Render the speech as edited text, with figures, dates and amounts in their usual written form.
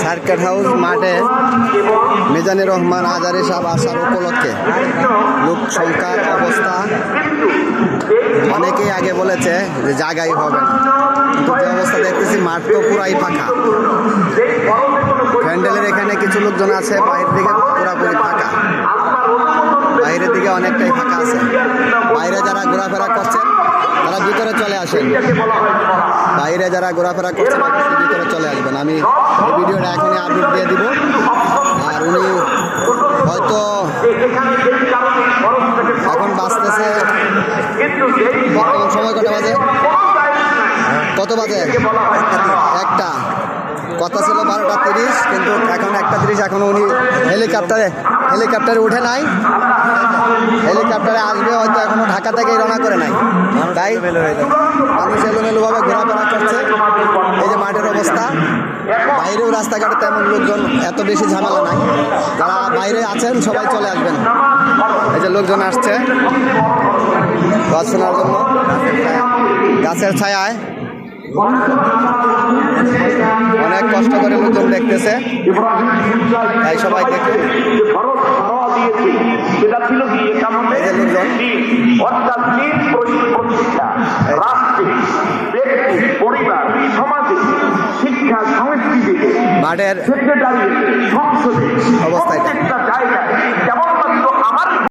Circuit house মাঠে মিজানুর রহমান আজারি সাহেব আসার উপলক্ষে লোক সংখ্যার অবস্থা অনেকেই আগে বলেছে যে জায়গাই হবে না, কিন্তু যে অবস্থা দেখতেছি মাঠ তো পুরাই ফাঁকা। প্যান্ডেলের এখানে কিছু লোকজন আছে, বাইরের দিকে পুরাপুরি ফাঁকা, বাইরের দিকে অনেকটাই ফাঁকা আছে। বাইরে যারা ঘোরাফেরা করছেন তারা ভিতরে চলে আসেন, বাইরে যারা ঘোরাফেরা করছেন ভিতরে চলে আসবেন। আমি এই ভিডিওটা এখনই আপডেট দিয়ে দিব। আর উনি হয়তো এখন বাঁচতেছে, বর্তমান সময় কটা বাজে, কত বাজে? একটা, কথা ছিল 12:30, কিন্তু এখন 1:30। এখন উনি হেলিকপ্টারে উঠে নাই, হেলিকপ্টারে আসবে হয়তো, এখনো ঢাকা থেকেই রওনা করে নাই। তাই মানুষ এলোমেলোভাবে ঘোরাফেরা করছে। এই যে মাঠের অবস্থা, বাইরেও রাস্তাঘাটে তেমন লোকজন এত বেশি ঝামেলা নাই। যারা বাইরে আছেন সবাই চলে আসবেন। এই যে লোকজন আসছে ওয়াজ শোনার জন্য গাছের ছায়ায়, অনেক কষ্ট করে লোকজন দেখতেছে, তাই সবাই দেখে। এই যে লোকজন, মাঠের অবস্থা